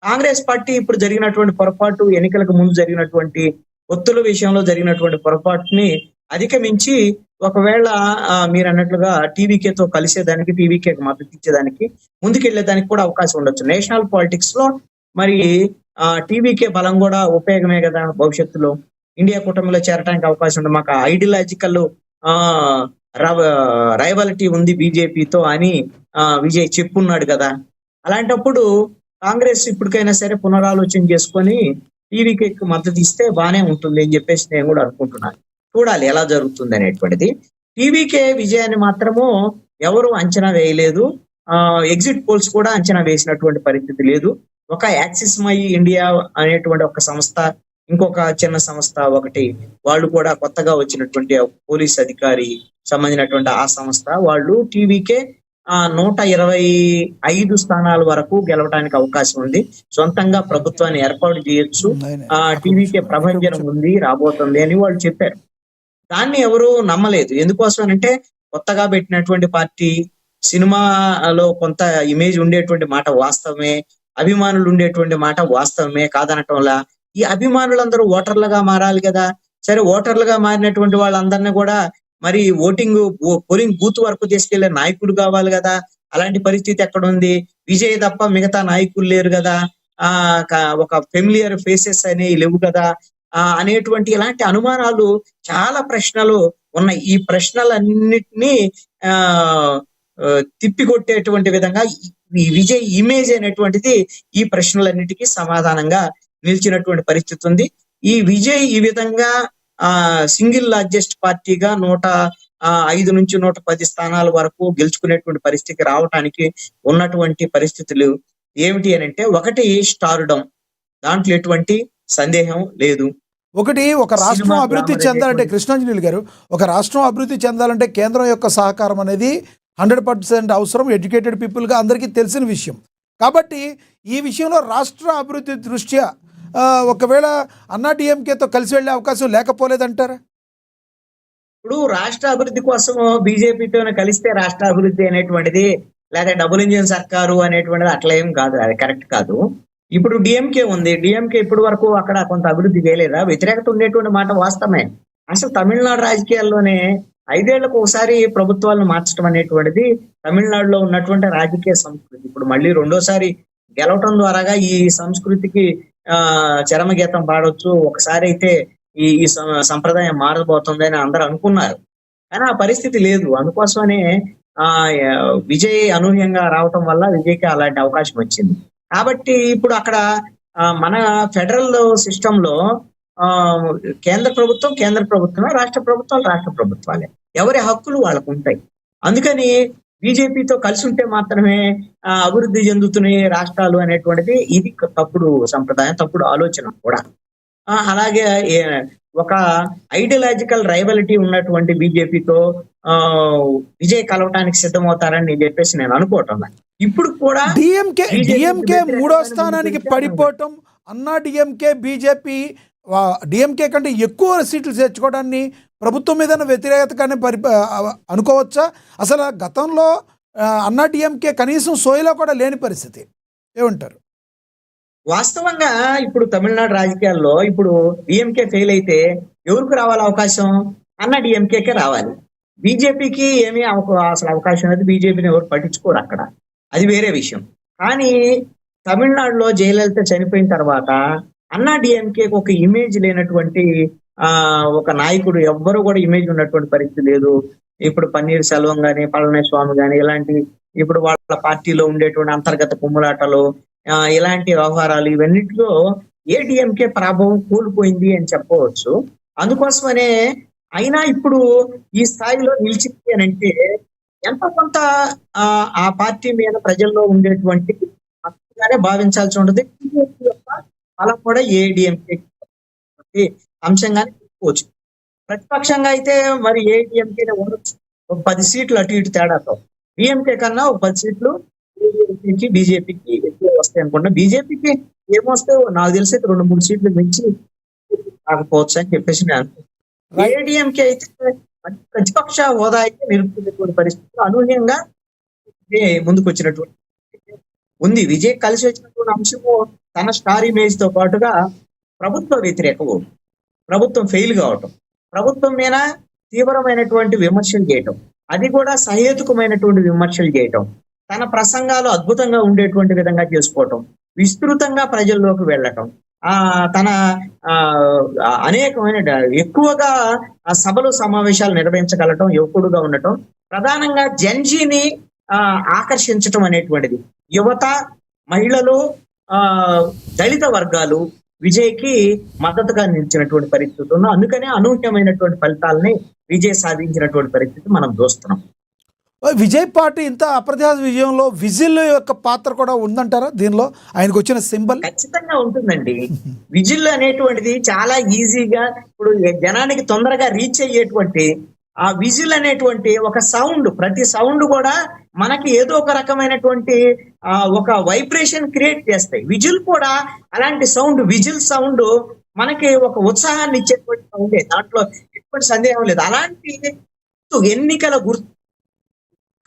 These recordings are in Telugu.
కాంగ్రెస్ పార్టీ ఇప్పుడు జరిగినటువంటి పొరపాటు, ఎన్నికలకు ముందు జరిగినటువంటి ఒత్తుల విషయంలో జరిగినటువంటి పొరపాటుని అధిగమించి ఒకవేళ మీరన్నట్లుగా టీవీకేతో కలిసేదానికి, టీవీకేకి మద్దతు ఇచ్చేదానికి, ముందుకెళ్ళేదానికి కూడా అవకాశం ఉండొచ్చు. నేషనల్ పాలిటిక్స్ లో మరి టీవీకే బలం కూడా ఉపయోగమే కదా భవిష్యత్తులో. ఇండియా కూటమిలో చేరడానికి అవకాశం ఉంది. మాకు ఐడియాలజికల్ రైవలిటీ ఉంది బీజేపీతో అని విజయ్ చెప్పున్నాడు కదా. అలాంటప్పుడు కాంగ్రెస్ ఇప్పటికైనా సరే పునరాలోచన చేసుకొని టీవీకి మద్దతు ఇస్తే బానే ఉంటుంది అని చెప్పేసి నేను కూడా అనుకుంటున్నాను. చూడాలి ఎలా జరుగుతుంది అనేటువంటిది. టీవీకే విజయాన్ని మాత్రము ఎవరు అంచనా వేయలేదు. ఎగ్జిట్ పోల్స్ కూడా అంచనా వేసినటువంటి పరిస్థితి లేదు. ఒక యాక్సిస్ మై ఇండియా అనేటువంటి ఒక సంస్థ, ఇంకొక చిన్న సంస్థ ఒకటి, వాళ్ళు కూడా కొత్తగా వచ్చినటువంటి పోలీస్ అధికారి సంబంధించినటువంటి ఆ సంస్థ వాళ్ళు టీవీకే 125 స్థానాల వరకు గెలవడానికి అవకాశం ఉంది. సొంతంగా ప్రభుత్వాన్ని ఏర్పాటు చేయొచ్చు, టీవీకే ప్రభంజనం ఉంది, రాబోతుంది అని వాళ్ళు చెప్పారు. దాన్ని ఎవరు నమ్మలేదు. ఎందుకోసం అంటే కొత్తగా పెట్టినటువంటి పార్టీ, సినిమాలో కొంత ఇమేజ్ ఉండేటువంటి మాట వాస్తవమే, అభిమానులు ఉండేటువంటి మాట వాస్తవమే కాదనటంలా, ఈ అభిమానులందరూ ఓటర్లుగా మారాలి కదా. సరే, ఓటర్లుగా మారినటువంటి వాళ్ళందరినీ కూడా మరి పోలింగ్ బూత్ వరకు తీసుకెళ్లే నాయకులు కావాలి కదా. అలాంటి పరిస్థితి ఎక్కడ ఉంది? విజయ్ తప్ప మిగతా నాయకులు లేరు కదా. ఒక ఫెమిలియర్ ఫేసెస్ అనేవి లేవు కదా అనేటువంటి ఇలాంటి అనుమానాలు, చాలా ప్రశ్నలు ఉన్నాయి. ఈ ప్రశ్నలన్నిటినీ తిప్పికొట్టేటువంటి విధంగా ఈ విజయ్ ఇమేజ్ అనేటువంటిది ఈ ప్రశ్నలన్నిటికీ సమాధానంగా నిలిచినటువంటి పరిస్థితి ఉంది. ఈ విజయ్ ఈ విధంగా సింగిల్ లార్జెస్ట్ పార్టీగా 105 నుంచి 110 స్థానాల వరకు గెలుచుకునేటువంటి పరిస్థితికి రావటానికి ఉన్నటువంటి పరిస్థితులు ఏమిటి అని అంటే, ఒకటి స్టార్డమ్, దాంట్లో ఎటువంటి సందేహం లేదు. ఒకటి, ఒక రాష్ట్రం అభివృద్ధి చెందాలంటే కృష్ణాంజనేయులు గారు, ఒక రాష్ట్రం అభివృద్ధి చెందాలంటే కేంద్రం యొక్క సహకారం అనేది 100% అవసరం. ఎడ్యుకేటెడ్ పీపుల్గా అందరికీ తెలిసిన విషయం. కాబట్టి ఈ విషయంలో రాష్ట్ర అభివృద్ధి దృష్ట్యా ఒకవేళ అన్నా డిఎంకేతో కలిసి వెళ్ళే అవకాశం లేకపోలేదంటారా? ఇప్పుడు రాష్ట్ర అభివృద్ధి కోసం బీజేపీతో కలిస్తే రాష్ట్ర అభివృద్ధి అనేటువంటిది, లేదా డబుల్ ఇంజిన్ సర్కారు అనేటువంటిది అట్లా ఏం కాదు, అది కరెక్ట్ కాదు. ఇప్పుడు డిఎంకే ఉంది, డిఎంకే ఇప్పటి వరకు అక్కడ కొంత అభివృద్ధి చేయలేదా? వ్యతిరేకత ఉండేటువంటి మాట వాస్తవమే. అసలు తమిళనాడు రాజకీయాల్లోనే 5 ఏళ్లకు ఒకసారి ప్రభుత్వాలను మార్చడం అనేటువంటిది తమిళనాడులో ఉన్నటువంటి రాజకీయ సంస్కృతి. ఇప్పుడు మళ్ళీ రెండోసారి గెలవటం ద్వారాగా ఈ సంస్కృతికి చరమగీతం పాడొచ్చు. ఒకసారి అయితే ఈ సంప్రదాయం మారబోతుంది అని అందరూ అనుకున్నారు, కానీ ఆ పరిస్థితి లేదు. అందుకోసమనే విజయ్ అనూహ్యంగా రావటం వల్ల విజయ్కి అలాంటి అవకాశం వచ్చింది. కాబట్టి ఇప్పుడు అక్కడ మన ఫెడరల్ సిస్టమ్ లో కేంద్ర ప్రభుత్వమే, రాష్ట్ర ప్రభుత్వాలే. ఎవరి హక్కులు వాళ్ళకు ఉంటాయి. అందుకని బీజేపీతో కలిసి ఉంటే మాత్రమే అభివృద్ధి చెందుతున్నాయి రాష్ట్రాలు అనేటువంటిది ఇది తప్పుడు సంప్రదాయం, తప్పుడు ఆలోచన కూడా. అలాగే ఒక ఐడియాలజికల్ రైవలిటీ ఉన్నటువంటి బీజేపీతో విజయ్ కలవటానికి సిద్ధమవుతారని చెప్పేసి నేను అనుకోవటం. ఇప్పుడు కూడా డిఎంకే 3వ స్థానానికి పడిపోవటం, అన్నా డిఎంకే బీజేపీ డిఎంకే కంటే ఎక్కువ సీట్లు చేర్చుకోవడాన్ని ప్రభుత్వం మీద వ్యతిరేకతగానే అనుకోవచ్చా? అసలు గతంలో అన్నా డిఎంకే కనీసం సోయిలో కూడా లేని పరిస్థితి, ఏమంటారు? వాస్తవంగా ఇప్పుడు తమిళనాడు రాజకీయాల్లో ఇప్పుడు డిఎంకే ఫెయిల్ అయితే ఎవరికి రావాలి అవకాశం? అన్నా డిఎంకేకే రావాలి. బీజేపీకి ఏమీ అసలు అవకాశం లేదు. బీజేపీని ఎవరు పట్టించుకోరు అక్కడ, అది వేరే విషయం. కానీ తమిళనాడులో జయలలిత చనిపోయిన తర్వాత అన్నా డిఎంకేకి ఒక ఇమేజ్ లేనటువంటి ఒక నాయకుడు, ఎవ్వరు కూడా ఇమేజ్ ఉన్నటువంటి పరిస్థితి లేదు. ఇప్పుడు పన్నీర్ సెల్వం గాని, పళనిస్వామి గాని, ఇలాంటి ఇప్పుడు వాళ్ళ పార్టీలో ఉండేటువంటి అంతర్గత కుమ్ములాటలు, ఇలాంటి వ్యవహారాలు, ఇవన్నిటిలో ఏడీఎంకే ప్రభావం కోల్పోయింది అని చెప్పవచ్చు. అందుకోసమనే అయినా ఇప్పుడు ఈ స్థాయిలో నిలిచింది అని అంటే ఎంత కొంత ఆ పార్టీ మీద ప్రజల్లో ఉండేటువంటి హక్కుగానే భావించాల్సి ఉంటుంది. బీజేపీ యొక్క బలం కూడా ఏడీఎంకే అంశంగానే చెప్పుకోవచ్చు. ప్రతిపక్షంగా అయితే మరి ఏడీఎంకే ఉండొచ్చు, ఒక 10 సీట్లు అటు ఇటు తేడాతో. డిఎంకే కన్నా ఒక 10 సీట్లు బీజేపీకి ఎక్కువ వస్తాయి అనుకుంటా. బీజేపీకి ఏమొస్తే నాకు తెలిసి 2-3 సీట్లు మించి రాకపోవచ్చు అని చెప్పేసి నేను అనుకుంటున్నాను. ఏడీఎంకే అయితే ప్రతిపక్ష హోదా అయితే నిలుపుకునేటువంటి పరిస్థితులు అనూహ్యంగా ముందుకు వచ్చినటువంటి ఉంది. విజయ్ కలిసి వచ్చినటువంటి అంశము తన స్టార్ ఇమేజ్ తో పాటుగా ప్రభుత్వ వ్యతిరేక ఓటు, ప్రభుత్వం ఫెయిల్ కావటం, ప్రభుత్వం మీద తీవ్రమైనటువంటి విమర్శలు చేయటం, అది కూడా సహేతుకమైనటువంటి విమర్శలు చేయటం, తన ప్రసంగాలు అద్భుతంగా ఉండేటువంటి విధంగా చేసుకోవటం, విస్తృతంగా ప్రజల్లోకి వెళ్ళటం, తన ఆ అనేకమైన ఎక్కువగా సభలు సమావేశాలు నిర్వహించగలటం, యువకుడుగా ఉండటం, ప్రధానంగా జెన్జీని ఆకర్షించటం అనేటువంటిది, యువత, మహిళలు, ఆ దళిత వర్గాలు విజయ్కి మద్దతుగా నిలిచినటువంటి పరిస్థితి ఉన్నాం. అందుకనే అనూహ్యమైనటువంటి ఫలితాలని విజయ్ సాధించినటువంటి పరిస్థితి మనం చూస్తున్నాం. విజయ్ పార్టీ ఇంత అప్రతిహత విజయంలో విజిల్ యొక్క పాత్ర కూడా ఉందంటారా దీనిలో, ఆయనకు వచ్చిన సింబల్? ఖచ్చితంగా ఉంటుందండి. విజిల్ అనేటువంటిది చాలా ఈజీగా ఇప్పుడు జనానికి తొందరగా రీచ్ అయ్యేటువంటి ఆ విజిల్ అనేటువంటి ఒక సౌండ్, ప్రతి సౌండ్ కూడా మనకి ఏదో ఒక రకమైనటువంటి ఒక వైబ్రేషన్ క్రియేట్ చేస్తాయి. విజిల్ కూడా అలాంటి సౌండ్, విజిల్ సౌండ్ మనకి ఒక ఉత్సాహాన్ని ఇచ్చేటువంటి సౌండే, దాంట్లో ఎటువంటి సందేహం లేదు. అలాంటి ఎన్నికల గుర్తు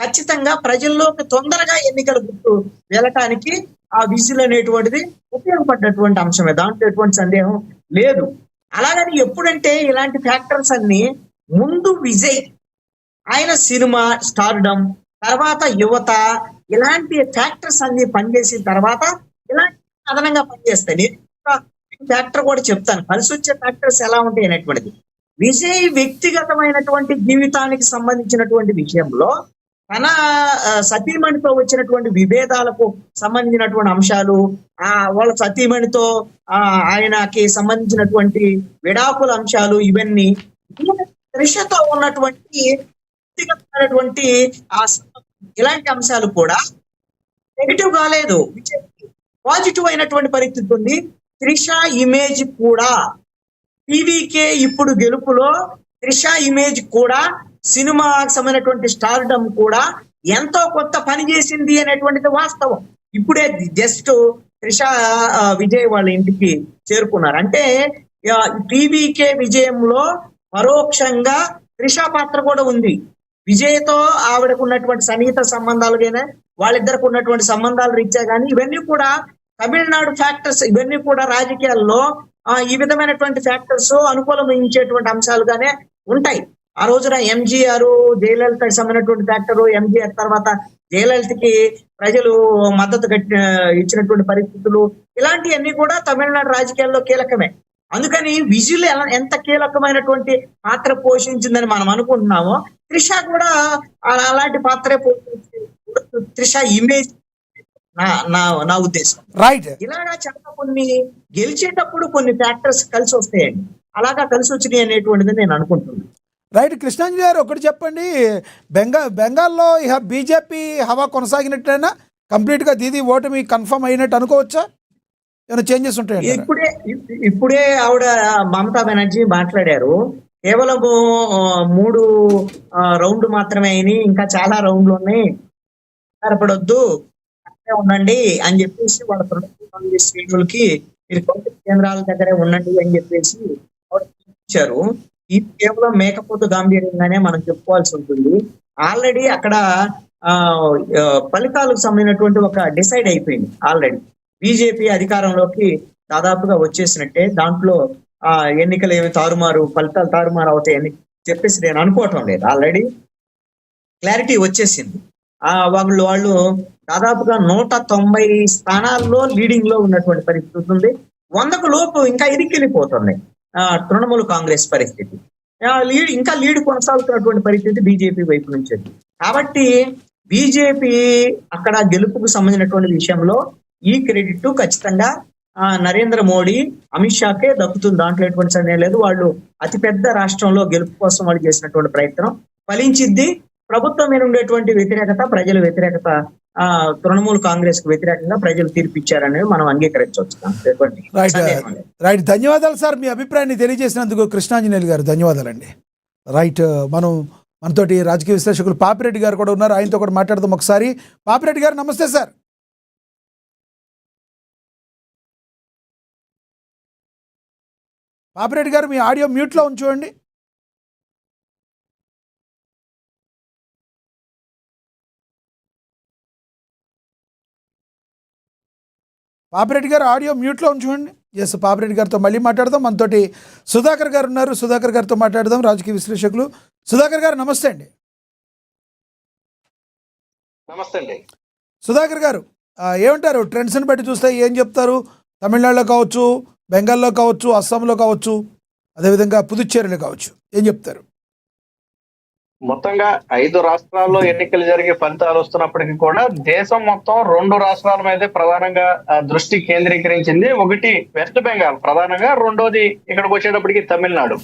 ఖచ్చితంగా ప్రజల్లోకి తొందరగా ఎన్నికల గుర్తు వెళ్ళటానికి ఆ విజిల్ అనేటువంటిది ఉపయోగపడ్డటువంటి అంశమే, దాంట్లో ఎటువంటి సందేహం లేదు. అలాగని ఎప్పుడంటే ఇలాంటి ఫ్యాక్టర్స్ అన్ని ముందు విజయ్ ఆయన సినిమా స్టార్డమ్, తర్వాత యువత, ఇలాంటి ఫ్యాక్టర్స్ అన్ని పనిచేసిన తర్వాత ఇలాంటి అదనంగా పనిచేస్తాయి. నేను ఫ్యాక్టర్ కూడా చెప్తాను, కలిసి వచ్చే ఫ్యాక్టర్స్ ఎలా ఉంటాయి అనేటువంటిది. విజయ్ వ్యక్తిగతమైనటువంటి జీవితానికి సంబంధించినటువంటి విషయంలో తన సతీమణితో వచ్చినటువంటి విభేదాలకు సంబంధించినటువంటి అంశాలు, వాళ్ళ సతీమణితో ఆయనకి సంబంధించినటువంటి విడాకుల అంశాలు, ఇవన్నీ త్రిషతో ఉన్నటువంటి వ్యక్తిగతమైనటువంటి ఇలాంటి అంశాలు కూడా నెగిటివ్ కాలేదు, పాజిటివ్ అయినటువంటి పరిస్థితి ఉంది. త్రిష ఇమేజ్ కూడా టీవీకే ఇప్పుడు గెలుపులో త్రిష ఇమేజ్ కూడా సినిమాకి సంబంధించినటువంటి స్టార్డమ్ కూడా ఎంతో కొత్త పని చేసింది అనేటువంటిది వాస్తవం. ఇప్పుడే జస్ట్ త్రిష విజయ్ వాళ్ళ ఇంటికి చేరుకున్నారు అంటే టీవీకే విజయంలో పరోక్షంగా త్రిష పాత్ర కూడా ఉంది. విజయ్తో ఆవిడకు ఉన్నటువంటి సన్నిహిత సంబంధాలుగానే, వాళ్ళిద్దరికి ఉన్నటువంటి సంబంధాలు రీత్యా కానీ ఇవన్నీ కూడా తమిళనాడు ఫ్యాక్టర్స్, ఇవన్నీ కూడా రాజకీయాల్లో ఈ విధమైనటువంటి ఫ్యాక్టర్స్ అనుకూలమించేటువంటి అంశాలుగానే ఉంటాయి. ఆ రోజున ఎంజీఆర్, జయలలితకి సంబంధించినటువంటి ఫ్యాక్టర్, ఎంజీఆర్ తర్వాత జయలలితకి ప్రజలు మద్దతు ఇచ్చినటువంటి పరిస్థితులు, ఇలాంటివన్నీ కూడా తమిళనాడు రాజకీయాల్లో కీలకమే. అందుకని విజిల్ ఎంత కీలకమైనటువంటి పాత్ర పోషించిందని మనం అనుకుంటున్నామో, త్రిష కూడా అలాంటి పాత్రే పోషించింది. త్రిష ఇమేజ్ నా ఉద్దేశం. రైట్. ఇలాగా చాలా కొన్ని గెలిచేటప్పుడు కొన్ని ఫ్యాక్టర్స్ కలిసి వస్తాయండి, అలాగా కలిసి వచ్చినాయి అనేటువంటిది నేను అనుకుంటున్నాను. రైట్. కృష్ణాంజలి గారు ఒకటి చెప్పండి, బెంగాల్లో ఇక బీజేపీ హవా కొనసాగినట్టయినా కంప్లీట్గా దీది ఓటమి కన్ఫర్మ్ అయినట్టు అనుకోవచ్చా? ఏమైనా చేంజెస్ ఉంటాయి? ఇప్పుడే ఆవిడ మమతా బెనర్జీ మాట్లాడారు, కేవలం 3 రౌండ్ మాత్రమే అయినాయి, ఇంకా చాలా రౌండ్లు ఉన్నాయి, ఆధారపడొద్దు, ఉండండి అని చెప్పేసి వాళ్ళ కాంగ్రెస్ శ్రేణులకి మీరు కేంద్రాల దగ్గరే ఉండండి అని చెప్పేసి ఇచ్చారు. ఇది కేవలం మేకపోతు గాంభీర్యంగానే మనం చెప్పుకోవాల్సి ఉంటుంది. ఆల్రెడీ అక్కడ ఫలితాలకు సంబంధించినటువంటి ఒక డిసైడ్ అయిపోయింది. ఆల్రెడీ బీజేపీ అధికారంలోకి దాదాపుగా వచ్చేసినట్టే, దాంట్లో ఎన్నికలు ఏమి ఫలితాలు తారుమారు అవుతాయని చెప్పేసి నేను అనుకోవటం లేదు, ఆల్రెడీ క్లారిటీ వచ్చేసింది. వాళ్ళు దాదాపుగా 190 స్థానాల్లో లీడింగ్ లో ఉన్నటువంటి పరిస్థితి ఉంది. 100కు లోపు ఇంకా ఇరికెళ్ళిపోతుంది తృణమూల్ కాంగ్రెస్ పరిస్థితి. ఇంకా లీడ్ కొనసాగుతున్నటువంటి పరిస్థితి బీజేపీ వైపు నుంచి. కాబట్టి బీజేపీ అక్కడ గెలుపుకు సంబంధించినటువంటి విషయంలో ఈ క్రెడిట్ ఖచ్చితంగా నరేంద్ర మోడీ, అమిత్ షాకే దక్కుతుంది, దాంట్లో ఎటువంటి సందేహం లేదు. వాళ్ళు అతిపెద్ద రాష్ట్రంలో గెలుపు కోసం వాళ్ళు చేసినటువంటి ప్రయత్నం ఫలించిద్ది. ప్రభుత్వం మీద ఉండేటువంటి వ్యతిరేకత, ప్రజల వ్యతిరేకత, తృణమూల్ కాంగ్రెస్ కు వ్యతిరేకంగా ప్రజలు తీర్పిచ్చారనేది మనం అంగీకరించవచ్చు. రైట్. ధన్యవాదాలు సార్, మీ అభిప్రాయాన్ని తెలియజేసినందుకు కృష్ణాంజనేయులు గారు, ధన్యవాదాలండి. రైట్. మనతోటి రాజకీయ విశ్లేషకులు పాపిరెడ్డి గారు కూడా ఉన్నారు, ఆయనతో కూడా మాట్లాడదాం ఒకసారి. పాపిరెడ్డి గారు నమస్తే సార్. పాపిరెడ్డి గారు మీ ఆడియో మ్యూట్లో ఉంచుకోండి. పాపిరెడ్డి గారు ఆడియో మ్యూట్లో ఉంచుకోండి. ఎస్, పాపిరెడ్డి గారితో మళ్ళీ మాట్లాడదాం. మనతోటి సుధాకర్ గారు ఉన్నారు, సుధాకర్ గారితో మాట్లాడదాం, రాజకీయ విశ్లేషకులు. సుధాకర్ గారు నమస్తే అండి. నమస్తే అండి. సుధాకర్ గారు ఏమంటారు? ట్రెండ్స్ని బట్టి చూస్తే ఏం చెప్తారు? తమిళనాడులో కావచ్చు, బెంగాల్లో కావచ్చు, అస్సాంలో కావచ్చు, అదేవిధంగా పుదుచ్చేరిలో కావచ్చు, ఏం చెప్తారు? మొత్తంగా 5 రాష్ట్రాల్లో ఎన్నికలు జరిగే ఫలితాలు వస్తున్నప్పటికీ కూడా దేశం మొత్తం 2 రాష్ట్రాల మీదే ప్రధానంగా దృష్టి కేంద్రీకరించింది. ఒకటి వెస్ట్ బెంగాల్ ప్రధానంగా, రెండోది ఇక్కడికి వచ్చేటప్పటికి తమిళనాడు.